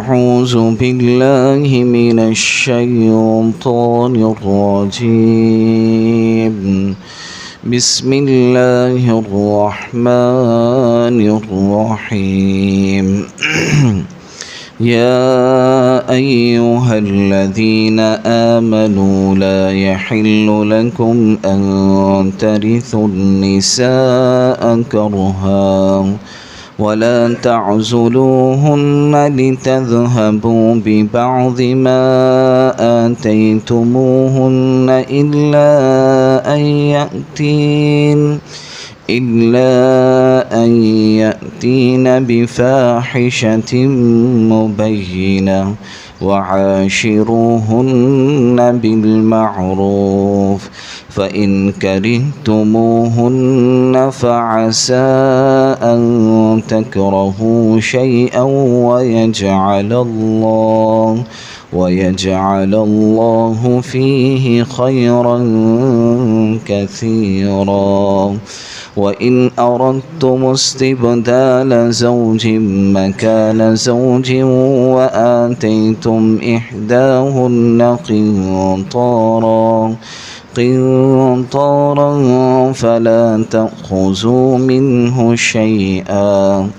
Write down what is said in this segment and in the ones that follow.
أعوذ بالله من الشيطان الرجيم. بسم الله الرحمن الرحيم. يا أيها الذين آمنوا لا يحل لكم أن ترثوا النساء كرها ولا تعزلوهن لتذهبوا ببعض ما آتيتموهن إلا أن يأتين بفاحشة مبينة وعاشروهن بالمعروف فإن كرهتموهن فعسى أن تكرهوا شيئا ويجعل الله فيه خيرا كثيرا. وإن أردتم استبدال زوج مكان زوج وآتيتم إحداهن قنطارا فلا تأخذوا منه شيئا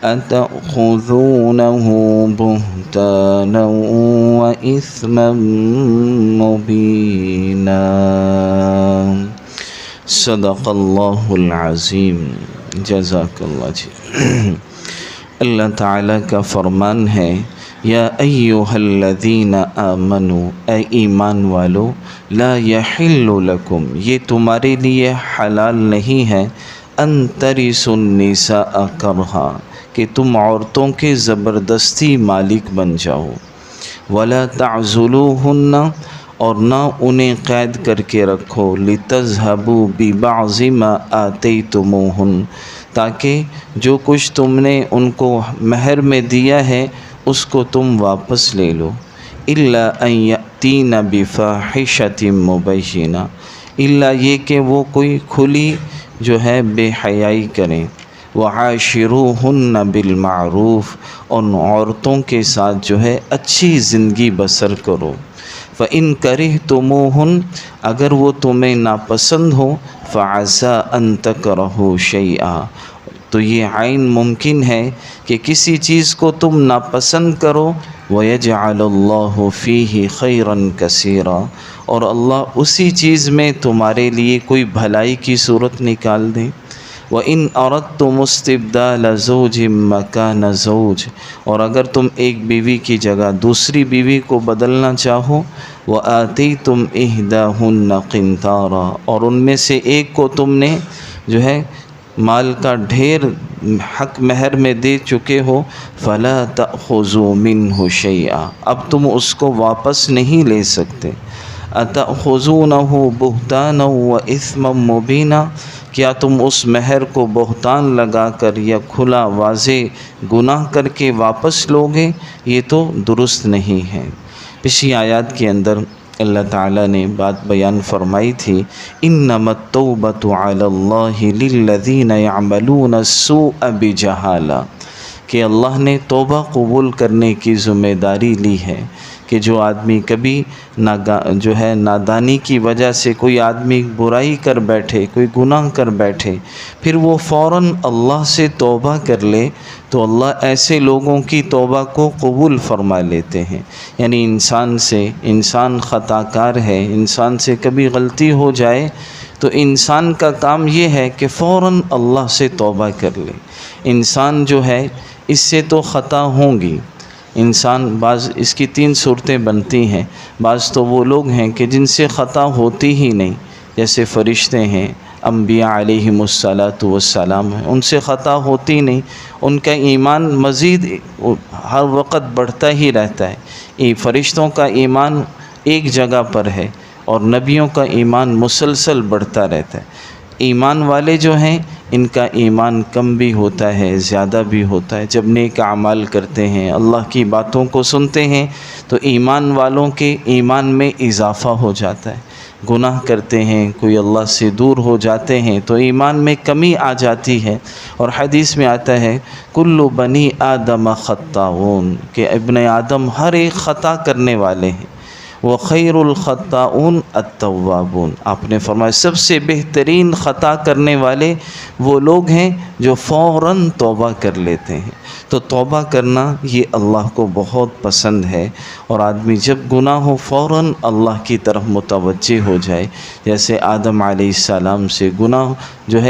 أتأخذونه بهتانا وإثما مبينا. صدق اللہ العظیم. جزاک اللہ جی. اللہ تعالیٰ کا فرمان ہے یا ایھا الذین آمنوا، اے ایمان والو، لا یحل لکم، یہ تمہارے لیے حلال نہیں ہے، ان ترثوا النساء کرہا، کہ تم عورتوں کے زبردستی مالک بن جاؤ، ولا تعزلوہن، اور نہ انہیں قید کر کے رکھو، لتذہبوا ببعض ما آتیتموہن، تاکہ جو کچھ تم نے ان کو مہر میں دیا ہے اس کو تم واپس لے لو، الا ان یأتین بفاحشۃ مبینہ، الا یہ کہ وہ کوئی کھلی جو ہے بے حیائی کریں، وعاشروہن بالمعروف، ان عورتوں کے ساتھ جو ہے اچھی زندگی بسر کرو، فَإِن كَرِهْتُمُوهُنْ، اگر وہ تمہیں ناپسند ہو، فَعَسَىٰ أَن تَكْرَهُوا شَيْئًا، تو یہ عین ممکن ہے کہ کسی چیز کو تم ناپسند کرو، وَيَجْعَلَ اللَّهُ فِيهِ خَيْرًا كَثِيرًا، اور اللہ اسی چیز میں تمہارے لیے کوئی بھلائی کی صورت نکال دیں. وَإِنْ أَرَدْتُمُ اسْتِبْدَالَ زَوْجٍ مَّكَانَ زَوْجٍ، اور اگر تم ایک بیوی کی جگہ دوسری بیوی کو بدلنا چاہو، وَآتَيْتُمْ إِحْدَاهُنَّ قِنطَارًا، اور ان میں سے ایک کو تم نے جو ہے مال کا ڈھیر حق مہر میں دے چکے ہو، فَلَا تَأْخُذُوا مِنْهُ شَيْئًا، اب تم اس کو واپس نہیں لے سکتے. أَتَأْخُذُونَهُ بُهْتَانًا وَإِثْمًا مُبِينًا، کیا تم اس مہر کو بہتان لگا کر یا کھلا واضح گناہ کر کے واپس لوگے؟ یہ تو درست نہیں ہے. پچھلی آیات کے اندر اللہ تعالیٰ نے بات بیان فرمائی تھی، انما التوبۃ علی اللہ للذین یعملون السوء بجہالہ، کہ اللہ نے توبہ قبول کرنے کی ذمہ داری لی ہے کہ جو آدمی کبھی جو ہے نادانی کی وجہ سے کوئی آدمی برائی کر بیٹھے، کوئی گناہ کر بیٹھے، پھر وہ فوراً اللہ سے توبہ کر لے تو اللہ ایسے لوگوں کی توبہ کو قبول فرما لیتے ہیں. یعنی انسان خطا کار ہے، انسان سے کبھی غلطی ہو جائے تو انسان کا کام یہ ہے کہ فوراً اللہ سے توبہ کر لے. انسان جو ہے اس سے تو خطا ہوں گی، انسان بعض اس کی 3 صورتیں بنتی ہیں. بعض تو وہ لوگ ہیں کہ جن سے خطا ہوتی ہی نہیں، جیسے فرشتے ہیں، انبیاء علیہم السلام ہیں، ان سے خطا ہوتی نہیں، ان کا ایمان مزید ہر وقت بڑھتا ہی رہتا ہے. فرشتوں کا ایمان ایک جگہ پر ہے اور نبیوں کا ایمان مسلسل بڑھتا رہتا ہے. ایمان والے جو ہیں ان کا ایمان کم بھی ہوتا ہے، زیادہ بھی ہوتا ہے. جب نیک اعمال کرتے ہیں، اللہ کی باتوں کو سنتے ہیں تو ایمان والوں کے ایمان میں اضافہ ہو جاتا ہے. گناہ کرتے ہیں، کوئی اللہ سے دور ہو جاتے ہیں تو ایمان میں کمی آ جاتی ہے۔ اور حدیث میں آتا ہے کل بنی آدم خطاؤون، کہ ابن آدم ہر ایک خطا کرنے والے ہیں، وخیر الخطاؤون التوابون، آپ نے فرمایا سب سے بہترین خطا کرنے والے وہ لوگ ہیں جو فوراً توبہ کر لیتے ہیں۔ تو توبہ کرنا یہ اللہ کو بہت پسند ہے، اور آدمی جب گناہ ہو فوراً اللہ کی طرف متوجہ ہو جائے۔ جیسے آدم علیہ السلام سے گناہ جو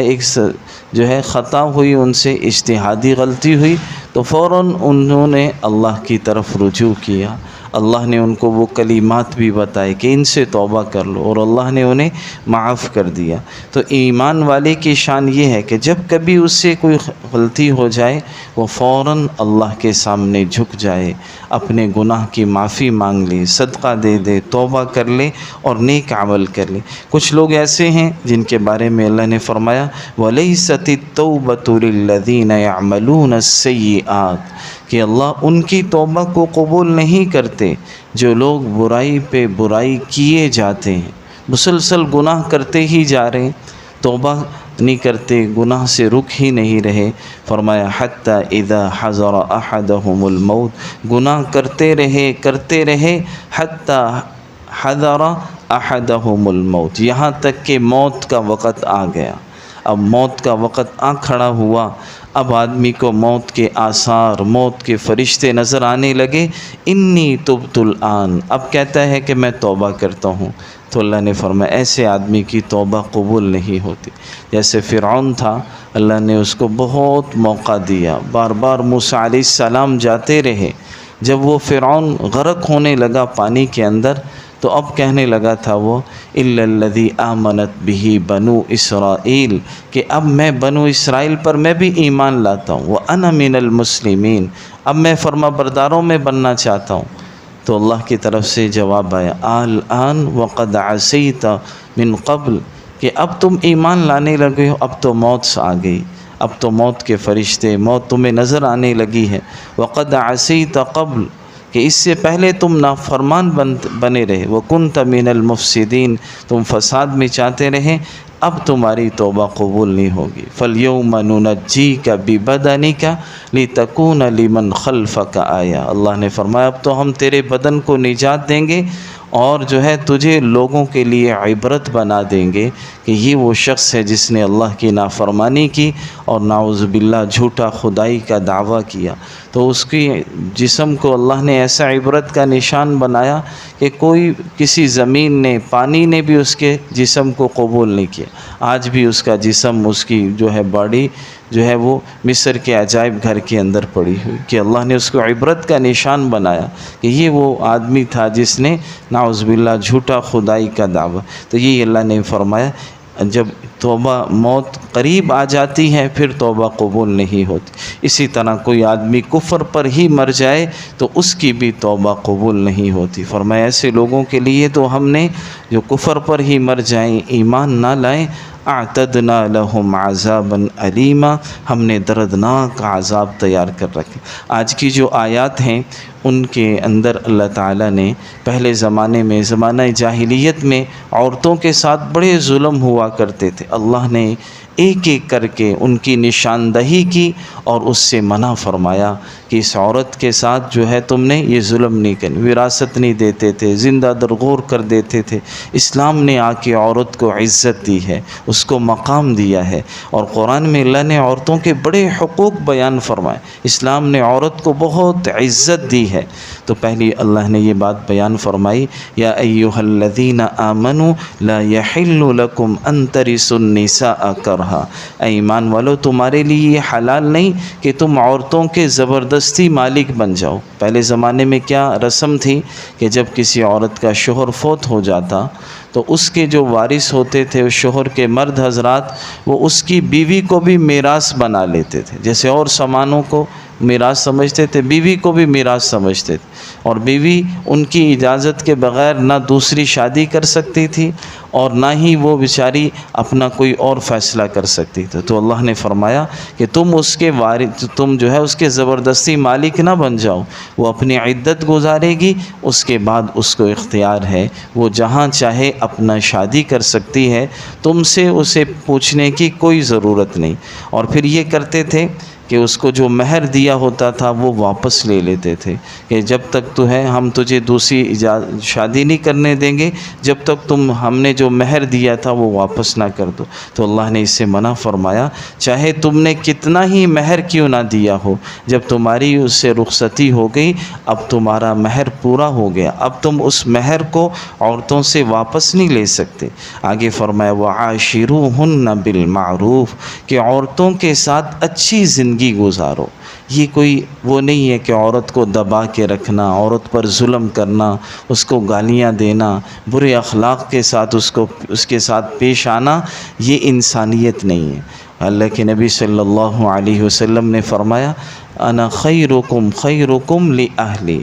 ہے خطا ہوئی، ان سے اجتہادی غلطی ہوئی، تو فوراً انہوں نے اللہ کی طرف رجوع کیا۔ اللہ نے ان کو وہ کلمات بھی بتائے کہ ان سے توبہ کر لو، اور اللہ نے انہیں معاف کر دیا۔ تو ایمان والے کی شان یہ ہے کہ جب کبھی اس سے کوئی غلطی ہو جائے وہ فوراً اللہ کے سامنے جھک جائے، اپنے گناہ کی معافی مانگ لے، صدقہ دے دے، توبہ کر لے اور نیک عمل کر لے۔ کچھ لوگ ایسے ہیں جن کے بارے میں اللہ نے فرمایا وَلَيْسَتِ التَّوْبَةُ لِلَّذِينَ يَعْمَلُونَ السَّيِّئَاتِ، کہ اللہ ان کی توبہ کو قبول نہیں کرتے جو لوگ برائی پہ برائی کیے جاتے ہیں، مسلسل گناہ کرتے ہی جا رہے ہیں، توبہ نہیں کرتے، گناہ سے رک ہی نہیں رہے۔ فرمایا حتی اذا حضر احدہم الموت، گناہ کرتے رہے حتی حضر احدہم الموت، یہاں تک کہ موت کا وقت آ گیا۔ اب موت کا وقت آ کھڑا ہوا، اب آدمی کو موت کے آثار، موت کے فرشتے نظر آنے لگے، انی تبت الآن، اب کہتا ہے کہ میں توبہ کرتا ہوں، تو اللہ نے فرمایا ایسے آدمی کی توبہ قبول نہیں ہوتی۔ جیسے فرعون تھا، اللہ نے اس کو بہت موقع دیا، بار بار موسیٰ علیہ السلام جاتے رہے۔ جب وہ فرعون غرق ہونے لگا پانی کے اندر، تو اب کہنے لگا تھا وہ الا الذی آمنت بہ بنو اسرائیل، کہ اب میں بنو اسرائیل پر میں بھی ایمان لاتا ہوں، وانا من المسلمین، اب میں فرما برداروں میں بننا چاہتا ہوں۔ تو اللہ کی طرف سے جواب آیا الآن وقد عصیت من قبل، کہ اب تم ایمان لانے لگے ہو، اب تو موت آ گئی، اب تو موت کے فرشتے، موت تمہیں نظر آنے لگی ہے۔ وقد عصیت قبل، کہ اس سے پہلے تم نافرمان بنے رہے، وکنت من المفسدین، تم فساد میں چاہتے رہے، اب تمہاری توبہ قبول نہیں ہوگی۔ فَالْيَوْمَ نُنَجِّيكَ بِبَدَنِكَ لِتَكُونَ لِمَنْ خَلْفَكَ آیَةً، اللہ نے فرمایا اب تو ہم تیرے بدن کو نجات دیں گے، اور جو ہے تجھے لوگوں کے لیے عبرت بنا دیں گے کہ یہ وہ شخص ہے جس نے اللہ کی نافرمانی کی اور نعوذ باللہ جھوٹا خدائی کا دعویٰ کیا۔ تو اس کی جسم کو اللہ نے ایسا عبرت کا نشان بنایا کہ کوئی کسی زمین نے، پانی نے بھی اس کے جسم کو قبول نہیں کیا۔ آج بھی اس کا جسم، اس کی جو ہے باڈی جو ہے وہ مصر کے عجائب گھر کے اندر پڑی ہوئی، کہ اللہ نے اس کو عبرت کا نشان بنایا کہ یہ وہ آدمی تھا جس نے نعوذ باللہ جھوٹا خدائی کا دعویٰ۔ تو یہ اللہ نے فرمایا جب توبہ موت قریب آ جاتی ہے پھر توبہ قبول نہیں ہوتی۔ اسی طرح کوئی آدمی کفر پر ہی مر جائے تو اس کی بھی توبہ قبول نہیں ہوتی۔ فرمایا ایسے لوگوں کے لیے تو ہم نے جو کفر پر ہی مر جائیں، ایمان نہ لائیں، اعتدنا لہم عذابا علیما، ہم نے دردناک عذاب تیار کر رکھے۔ آج کی جو آیات ہیں ان کے اندر اللہ تعالیٰ نے پہلے زمانے میں، زمانہ جاہلیت میں عورتوں کے ساتھ بڑے ظلم ہوا کرتے تھے، اللہ نے ایک ایک کر کے ان کی نشاندہی کی اور اس سے منع فرمایا کہ اس عورت کے ساتھ جو ہے تم نے یہ ظلم نہیں کرنی، وراثت نہیں دیتے تھے، زندہ درگور کر دیتے تھے۔ اسلام نے آ کے عورت کو عزت دی ہے، اس کو مقام دیا ہے، اور قرآن میں اللہ نے عورتوں کے بڑے حقوق بیان فرمائے۔ اسلام نے عورت کو بہت عزت دی ہے۔ تو پہلی اللہ نے یہ بات بیان فرمائی یا ایھا الذین آمنوا لا یحل لکم ان ترثوا النساء کرہا، اے ایمان والو تمہارے لیے یہ حلال نہیں کہ تم عورتوں کے زبردستی مالک بن جاؤ۔ پہلے زمانے میں کیا رسم تھی کہ جب کسی عورت کا شوہر فوت ہو جاتا تو اس کے جو وارث ہوتے تھے، اس شوہر کے مرد حضرات، وہ اس کی بیوی کو بھی میراث بنا لیتے تھے، جیسے اور سامانوں کو میراث سمجھتے تھے، بیوی کو بھی میراث سمجھتے تھے، اور بیوی ان کی اجازت کے بغیر نہ دوسری شادی کر سکتی تھی اور نہ ہی وہ بیچاری اپنا کوئی اور فیصلہ کر سکتی تھی۔ تو اللہ نے فرمایا کہ تم اس کے وارث، تم جو ہے اس کے زبردستی مالک نہ بن جاؤ، وہ اپنی عدت گزارے گی، اس کے بعد اس کو اختیار ہے، وہ جہاں چاہے اپنا شادی کر سکتی ہے، تم سے اسے پوچھنے کی کوئی ضرورت نہیں۔ اور پھر یہ کرتے تھے کہ اس کو جو مہر دیا ہوتا تھا وہ واپس لے لیتے تھے کہ جب تک تو ہے ہم تجھے دوسری شادی نہیں کرنے دیں گے جب تک تم ہم نے جو مہر دیا تھا وہ واپس نہ کر دو۔ تو اللہ نے اس سے منع فرمایا، چاہے تم نے کتنا ہی مہر کیوں نہ دیا ہو، جب تمہاری اس سے رخصتی ہو گئی اب تمہارا مہر پورا ہو گیا، اب تم اس مہر کو عورتوں سے واپس نہیں لے سکتے۔ آگے فرمایا وَعَاشِرُوهُنَّ بِالْمَعْرُوفِ کہ عورتوں کے ساتھ اچھی زندگی گزارو۔ یہ کوئی وہ نہیں ہے کہ عورت کو دبا کے رکھنا، عورت پر ظلم کرنا، اس کو گالیاں دینا، برے اخلاق کے ساتھ اس کے ساتھ پیش آنا، یہ انسانیت نہیں ہے۔ اللہ کے نبی صلی اللہ علیہ وسلم نے فرمایا انا خیرکم خیرکم لأہلی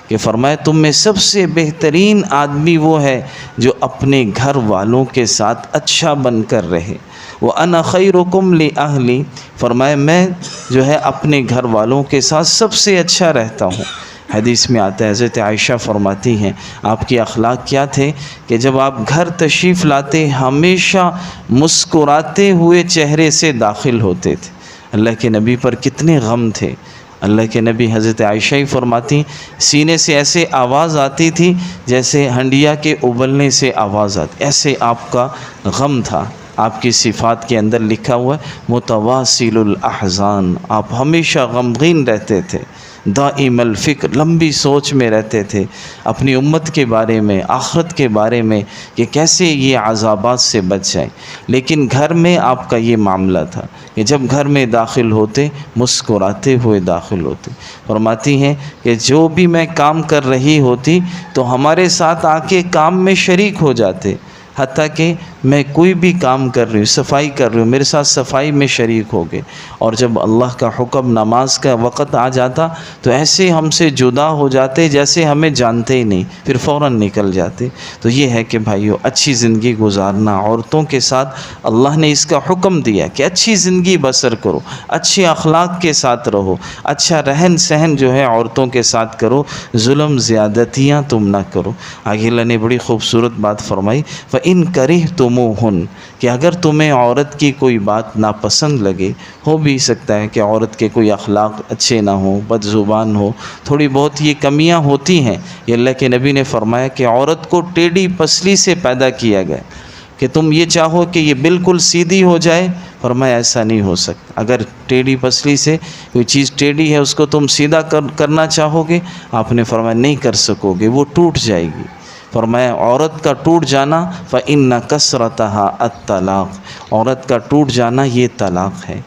کہ فرمایا تم میں سب سے بہترین آدمی وہ ہے جو اپنے گھر والوں کے ساتھ اچھا بن کر رہے۔ وَأَنَا خَيْرُكُمْ لِأَهْلِي فرمایا میں جو ہے اپنے گھر والوں کے ساتھ سب سے اچھا رہتا ہوں۔ حدیث میں آتا ہے، حضرت عائشہ فرماتی ہیں آپ کے اخلاق کیا تھے کہ جب آپ گھر تشریف لاتے ہمیشہ مسکراتے ہوئے چہرے سے داخل ہوتے تھے۔ اللہ کے نبی پر کتنے غم تھے۔ اللہ کے نبی حضرت عائشہ ہی فرماتی سینے سے ایسے آواز آتی تھی جیسے ہنڈیا کے ابلنے سے آواز آتی، ایسے آپ کا غم تھا۔ آپ کی صفات کے اندر لکھا ہوا ہے متواصل الاحزان، آپ ہمیشہ غمگین رہتے تھے، دائم الفکر، لمبی سوچ میں رہتے تھے اپنی امت کے بارے میں، آخرت کے بارے میں کہ کیسے یہ عذابات سے بچ جائیں۔ لیکن گھر میں آپ کا یہ معاملہ تھا کہ جب گھر میں داخل ہوتے مسکراتے ہوئے داخل ہوتے۔ فرماتی ہیں کہ جو بھی میں کام کر رہی ہوتی تو ہمارے ساتھ آ کے کام میں شریک ہو جاتے، حتیٰ کہ میں کوئی بھی کام کر رہی ہوں، صفائی کر رہی ہوں، میرے ساتھ صفائی میں شریک ہو گئے، اور جب اللہ کا حکم نماز کا وقت آ جاتا تو ایسے ہم سے جدا ہو جاتے جیسے ہمیں جانتے ہی نہیں، پھر فوراً نکل جاتے۔ تو یہ ہے کہ بھائیو اچھی زندگی گزارنا، عورتوں کے ساتھ اللہ نے اس کا حکم دیا کہ اچھی زندگی بسر کرو، اچھے اخلاق کے ساتھ رہو، اچھا رہن سہن جو ہے عورتوں کے ساتھ کرو، ظلم زیادتیاں تم نہ کرو۔ آگے اللہ نے بڑی خوبصورت بات فرمائی فَإِن كَرِهْتُمُوهُنَّ کہ اگر تمہیں عورت کی کوئی بات ناپسند لگے، ہو بھی سکتا ہے کہ عورت کے کوئی اخلاق اچھے نہ ہوں، بد زبان ہو، تھوڑی بہت یہ کمیاں ہوتی ہیں۔ یہ اللہ کے نبی نے فرمایا کہ عورت کو ٹیڑھی پسلی سے پیدا کیا گیا، کہ تم یہ چاہو کہ یہ بالکل سیدھی ہو جائے، فرمایا ایسا نہیں ہو سکتا۔ اگر ٹیڑھی پسلی سے کوئی چیز ٹیڑھی ہے اس کو تم سیدھا کرنا چاہو گے، آپ نے فرمایا نہیں کر سکو گے، وہ ٹوٹ جائے گی۔ فرمایا عورت کا ٹوٹ جانا فَإِنَّ كَسْرَتَهَا الطلاق، عورت کا ٹوٹ جانا یہ طلاق ہے۔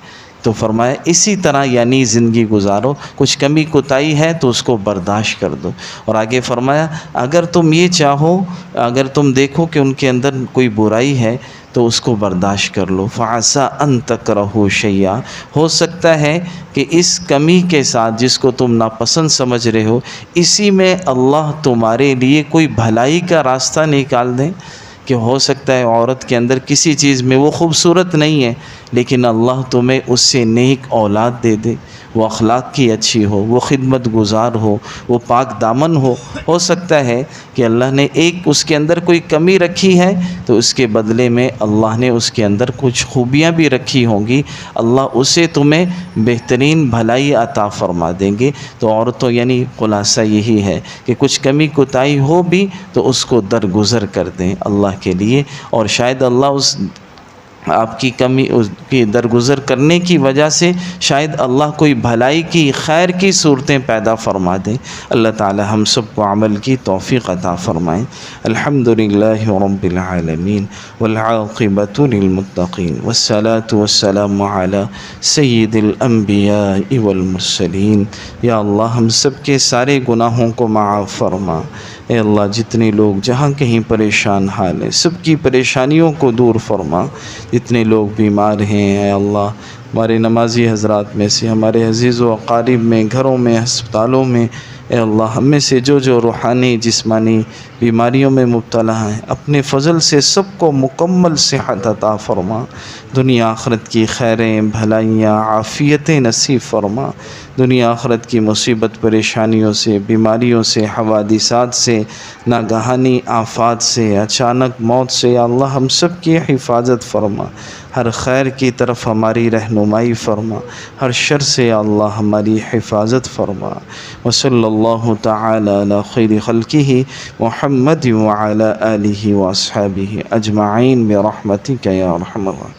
تو فرمایا اسی طرح یعنی زندگی گزارو، کچھ کمی کوتاہی ہے تو اس کو برداشت کر دو۔ اور آگے فرمایا اگر تم یہ چاہو، اگر تم دیکھو کہ ان کے اندر کوئی برائی ہے تو اس کو برداشت کر لو۔ فَعَسَىٰ أَن تَكْرَهُوا شَيْئًا ہو سکتا ہے کہ اس کمی کے ساتھ جس کو تم ناپسند سمجھ رہے ہو، اسی میں اللہ تمہارے لیے کوئی بھلائی کا راستہ نکال دیں، کہ ہو سکتا ہے عورت کے اندر کسی چیز میں وہ خوبصورت نہیں ہے لیکن اللہ تمہیں اس سے نیک اولاد دے دے، وہ اخلاق کی اچھی ہو، وہ خدمت گزار ہو، وہ پاک دامن ہو سکتا ہے کہ اللہ نے ایک اس کے اندر کوئی کمی رکھی ہے تو اس کے بدلے میں اللہ نے اس کے اندر کچھ خوبیاں بھی رکھی ہوں گی، اللہ اسے تمہیں بہترین بھلائی عطا فرما دیں گے۔ تو عورتوں یعنی خلاصہ یہی ہے کہ کچھ کمی کوتاہی ہو بھی تو اس کو درگزر کر دیں اللہ کے لیے، اور شاید اللہ اس آپ کی کمی کی درگزر کرنے کی وجہ سے شاید اللہ کوئی بھلائی کی خیر کی صورتیں پیدا فرما دیں۔ اللہ تعالی ہم سب کو عمل کی توفیق عطا فرمائیں۔ الحمدللہ رب العالمین والعاقبۃ للمتقین والصلاة والسلام علی سید الانبیاء والمرسلین۔ یا اللہ ہم سب کے سارے گناہوں کو معاف فرما۔ اے اللہ جتنے لوگ جہاں کہیں پریشان حال ہیں سب کی پریشانیوں کو دور فرما، جتنے لوگ بیمار ہیں اے اللہ ہمارے نمازی حضرات میں سے، ہمارے عزیز و اقارب میں، گھروں میں، ہسپتالوں میں، اے اللہ ہم میں سے جو روحانی جسمانی بیماریوں میں مبتلا ہیں، اپنے فضل سے سب کو مکمل صحت عطا فرما، دنیا آخرت کی خیریں بھلائیاں عافیتیں نصیب فرما، دنیا آخرت کی مصیبت پریشانیوں سے، بیماریوں سے، حوادثات سے، ناگہانی آفات سے، اچانک موت سے یا اللہ ہم سب کی حفاظت فرما، ہر خیر کی طرف ہماری رہنمائی فرما، ہر شر سے یا اللہ ہماری حفاظت فرما۔ وصلی اللہ تعالی علی خیر خلقہ محمد وعلی آلہ واصحابہ اجمعین برحمتک یا ارحم الراحمین۔